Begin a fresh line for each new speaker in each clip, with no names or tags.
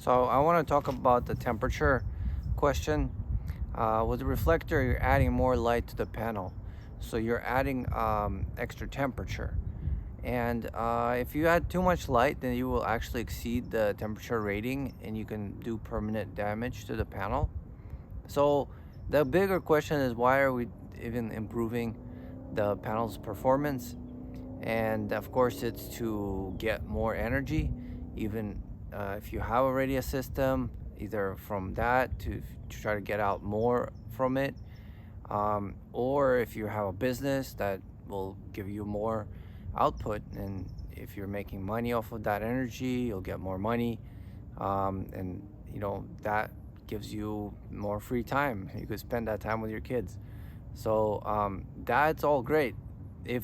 So I want to talk about the temperature question. With the reflector, you're adding more light to the panel. So you're adding extra temperature. And if you add too much light, then you will actually exceed the temperature rating and you can do permanent damage to the panel. So the bigger question is, why are we even improving the panel's performance? And of course, it's to get more energy, even if you have already a system, either from that to try to get out more from it, or if you have a business that will give you more output, and if you're making money off of that energy, you'll get more money, and that gives you more free time. You could spend that time with your kids. So that's all great if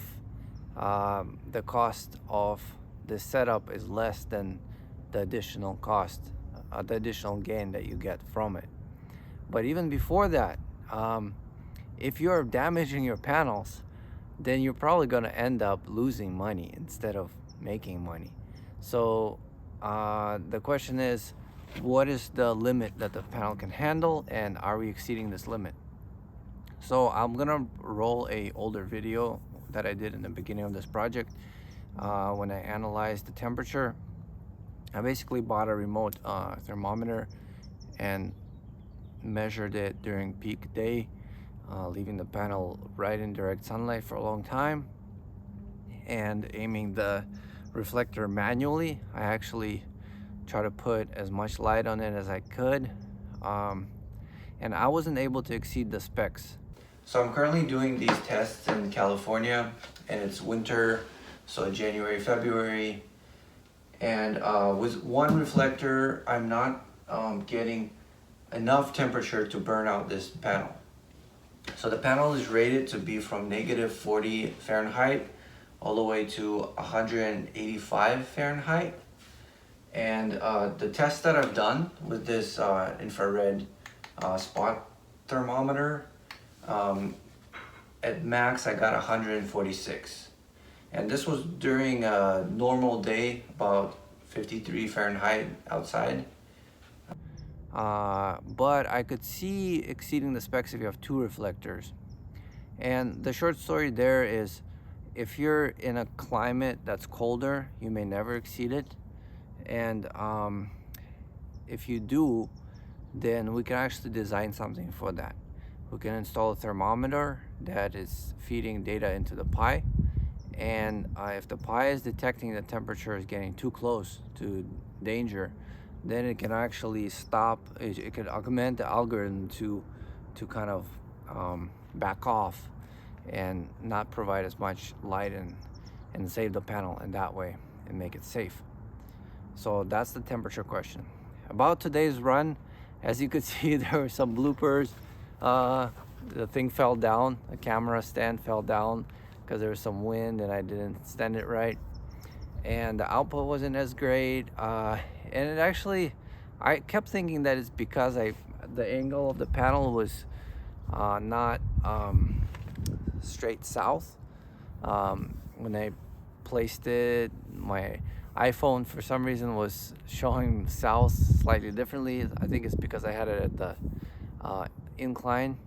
the cost of the setup is less than the additional cost, the additional gain that you get from it. But even before that, if you're damaging your panels, then you're probably going to end up losing money instead of making money. So the question is, what is the limit that the panel can handle, and are we exceeding this limit? So I'm gonna roll a older video that I did in the beginning of this project. When I analyzed the temperature, I basically bought a remote thermometer and measured it during peak day, leaving the panel right in direct sunlight for a long time, and aiming the reflector manually. I actually try to put as much light on it as I could, and I wasn't able to exceed the specs. So I'm currently doing these tests in California, and it's winter, so January, February, and with one reflector, I'm not getting enough temperature to burn out this panel. So the panel is rated to be from -40 Fahrenheit all the way to 185 Fahrenheit. And the test that I've done with this infrared spot thermometer, at max I got 146. And this was during a normal day, about 53 Fahrenheit outside. But I could see exceeding the specs if you have two reflectors. And the short story there is, if you're in a climate that's colder, you may never exceed it. And if you do, then we can actually design something for that. We can install a thermometer that is feeding data into the Pi, and if the Pi is detecting the temperature is getting too close to danger, then it can actually stop. It can augment the algorithm to kind of back off and not provide as much light, and save the panel in that way and make it safe. So that's the temperature question. About today's run, as you could see, there were some bloopers. The thing fell down, the camera stand fell down because there was some wind and I didn't stand it right. And the output wasn't as great. And it actually, I kept thinking that it's because the angle of the panel was not straight south. When I placed it, my iPhone for some reason was showing south slightly differently. I think it's because I had it at the incline.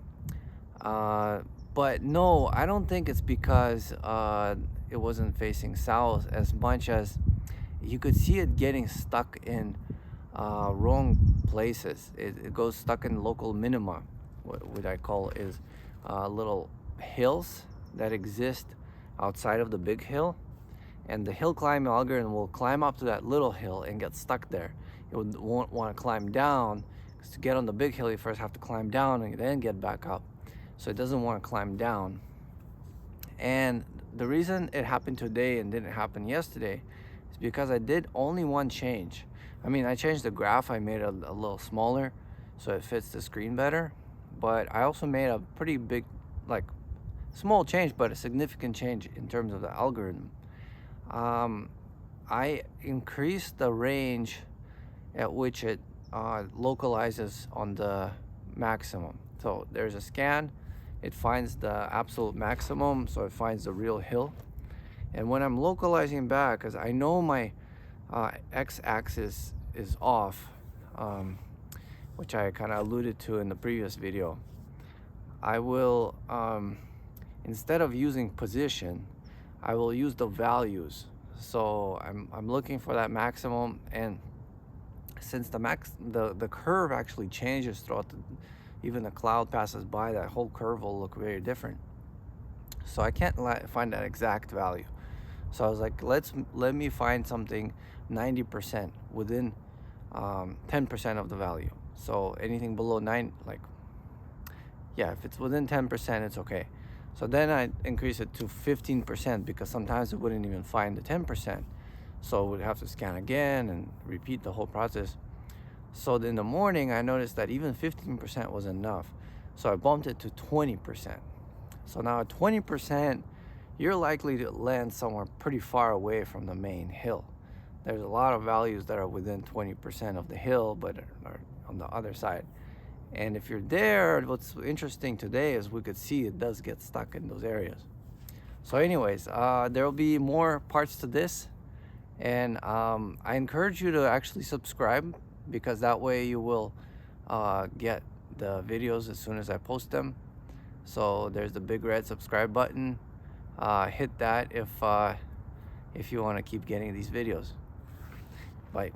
But no, I don't think it's because it wasn't facing south, as much as you could see it getting stuck in wrong places. It goes stuck in local minima, what I call is little hills that exist outside of the big hill. And the hill climb algorithm will climb up to that little hill and get stuck there. It won't want to climb down, because to get on the big hill you first have to climb down and then get back up. So it doesn't want to climb down. And the reason it happened today and didn't happen yesterday is because I did only one change. I mean, I changed the graph. I made it a little smaller so it fits the screen better. But I also made a pretty big, like, small change, but a significant change in terms of the algorithm. I increased the range at which it localizes on the maximum. So there's a scan, it finds the absolute maximum, so it finds the real hill. And when I'm localizing back, because I know my x-axis is off, which I kind of alluded to in the previous video. I will, instead of using position, I will use the values. So I'm looking for that maximum, and since the curve actually changes throughout even the cloud passes by, that whole curve will look very different. So I can't find that exact value. So I was like, let me find something 90% within 10% of the value. So anything below 9, like, yeah, if it's within 10%, it's okay. So then I increase it to 15%, because sometimes it wouldn't even find the 10%. So we'd have to scan again and repeat the whole process. So in the morning, I noticed that even 15% was enough. So I bumped it to 20%. So now at 20%, you're likely to land somewhere pretty far away from the main hill. There's a lot of values that are within 20% of the hill, but are on the other side. And if you're there, what's interesting today is we could see it does get stuck in those areas. So anyways, there will be more parts to this. And I encourage you to actually subscribe, because that way you will get the videos as soon as I post them. So there's the big red subscribe button. Hit that if you want to keep getting these videos. Bye.